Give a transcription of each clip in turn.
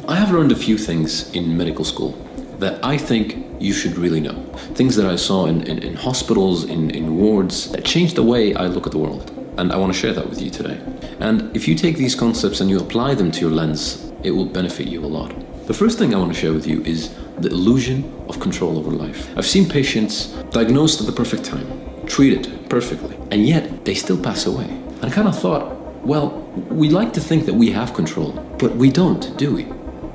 I have learned a few things in medical school that I think you should really know. Things that I saw in hospitals, in wards, that changed the way I look at the world. And I want to share that with you today. And if you take these concepts and you apply them to your lens, it will benefit you a lot. The first thing I want to share with you is the illusion of control over life. I've seen patients diagnosed at the perfect time, treated perfectly, and yet they still pass away. And I kind of thought, well, we like to think that we have control, but we don't, do we?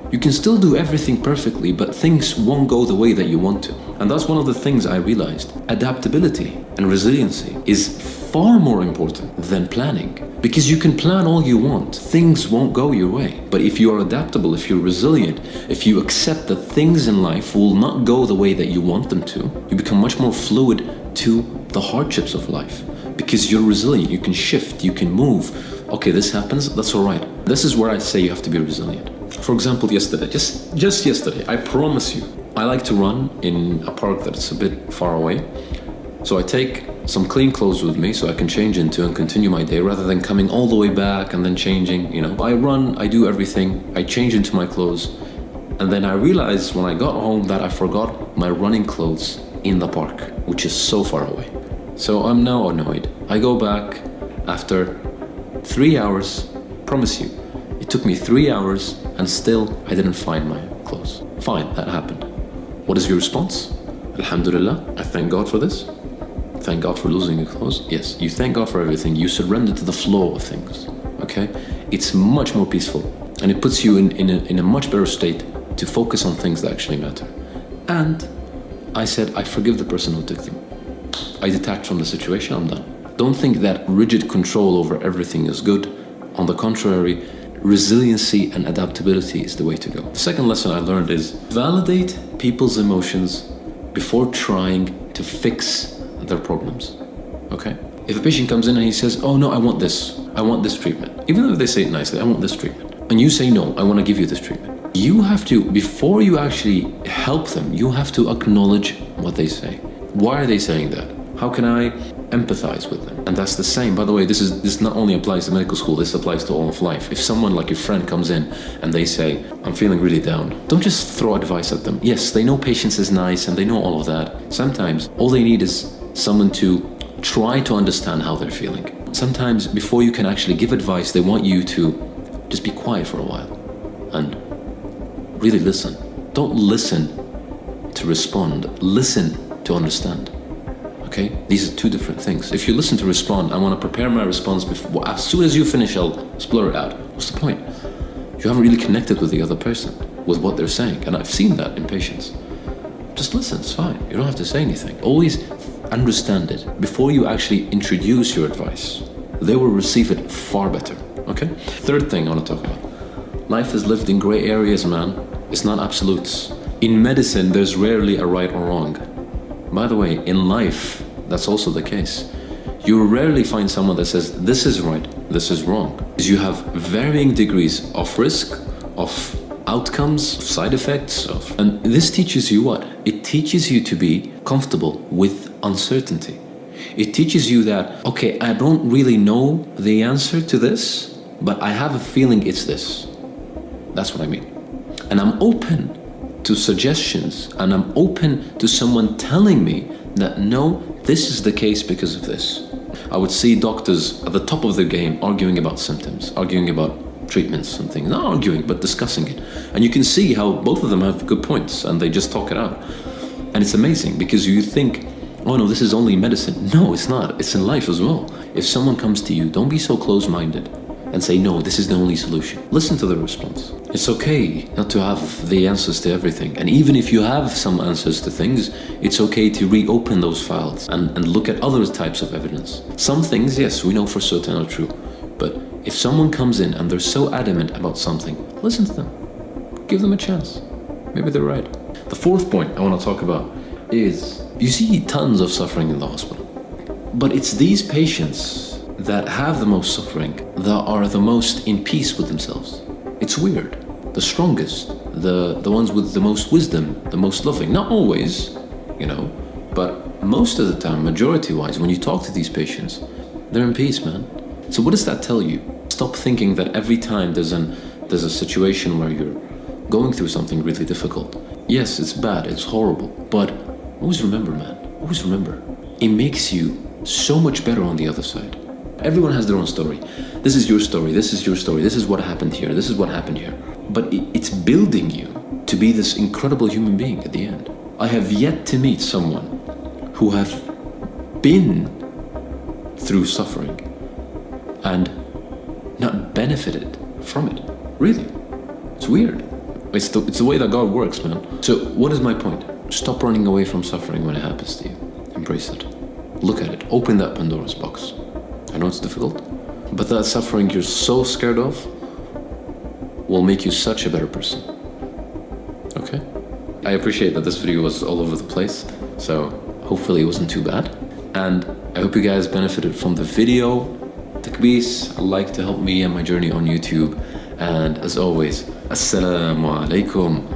You can still do everything perfectly, but things won't go the way that you want to. And that's one of the things I realized. Adaptability and resiliency is far more important than planning. Because you can plan all you want, things won't go your way. But if you are adaptable, if you're resilient, if you accept that things in life will not go the way that you want them to, you become much more fluid to the hardships of life. Because you're resilient, you can shift, you can move. Okay, this happens, that's all right. This is where I say you have to be resilient. For example, yesterday, just yesterday, I promise you, I like to run in a park that's a bit far away. So I take some clean clothes with me so I can change into and continue my day rather than coming all the way back and then changing, I run, I do everything, I change into my clothes. And then I realized when I got home that I forgot my running clothes in the park, which is so far away. So I'm now annoyed. I go back after 3 hours, promise you, it took me 3 hours and still I didn't find my clothes. Fine, that happened. What is your response? Alhamdulillah, I thank God for this. Thank God for losing your clothes. Yes, you thank God for everything. You surrender to the flow of things, okay? It's much more peaceful and it puts you in a much better state to focus on things that actually matter. And I said, I forgive the person who took them. I detach from the situation, I'm done. Don't think that rigid control over everything is good. On the contrary, resiliency and adaptability is the way to go. The second lesson I learned is validate people's emotions before trying to fix their problems, okay? If a patient comes in and he says, oh no, I want this treatment. Even if they say it nicely, I want this treatment. And you say, no, I want to give you this treatment. You have to, before you actually help them, you have to acknowledge what they say. Why are they saying that? How can I empathize with them? And that's the same, by the way, this not only applies to medical school, this applies to all of life. If someone like your friend comes in and they say, I'm feeling really down, don't just throw advice at them. Yes, they know patience is nice and they know all of that. Sometimes all they need is someone to try to understand how they're feeling. Sometimes before you can actually give advice, they want you to just be quiet for a while and really listen. Don't listen to respond, listen to understand. Okay? These are two different things. If you listen to respond, I want to prepare my response before. As soon as you finish, I'll blur it out. What's the point? You haven't really connected with the other person, with what they're saying. And I've seen that in patients. Just listen, it's fine. You don't have to say anything. Always understand it before you actually introduce your advice. They will receive it far better. Okay? Third thing I want to talk about. Life is lived in gray areas, man. It's not absolutes. In medicine, there's rarely a right or wrong. By the way, in life, that's also the case. You rarely find someone that says, this is right, this is wrong. Because you have varying degrees of risk, of outcomes, of side effects, and this teaches you what? It teaches you to be comfortable with uncertainty. It teaches you that, okay, I don't really know the answer to this, but I have a feeling it's this. That's what I mean. And I'm open to suggestions, and I'm open to someone telling me that no, this is the case because of this. I would see doctors at the top of their game arguing about symptoms, arguing about treatments and things, not arguing, but discussing it. And you can see how both of them have good points and they just talk it out. And it's amazing because you think, oh no, this is only medicine. No, it's not. It's in life as well. If someone comes to you, don't be so close-minded and say, no, this is the only solution. Listen to the response. It's okay not to have the answers to everything. And even if you have some answers to things, it's okay to reopen those files and look at other types of evidence. Some things, yes, we know for certain are true. But if someone comes in and they're so adamant about something, listen to them. Give them a chance. Maybe they're right. The fourth point I want to talk about is, you see tons of suffering in the hospital. But it's these patients that have the most suffering that are the most in peace with themselves. It's weird. The strongest, the ones with the most wisdom, the most loving. Not always, but most of the time, majority-wise, when you talk to these patients, they're in peace, man. So what does that tell you? Stop thinking that every time there's a situation where you're going through something really difficult. Yes, it's bad, it's horrible, but always remember, man, always remember, it makes you so much better on the other side. Everyone has their own story. This is your story, this is your story, this is what happened here, this is what happened here. But it's building you to be this incredible human being at the end. I have yet to meet someone who have been through suffering and not benefited from it. Really. It's weird. It's the way that God works, man. So what is my point? Stop running away from suffering when it happens to you. Embrace it. Look at it. Open that Pandora's box. I know it's difficult, but that suffering you're so scared of will make you such a better person. Okay? I appreciate that this video was all over the place, so hopefully it wasn't too bad. And I hope you guys benefited from the video. Takbis, like to help me and my journey on YouTube. And as always, Assalamu alaikum.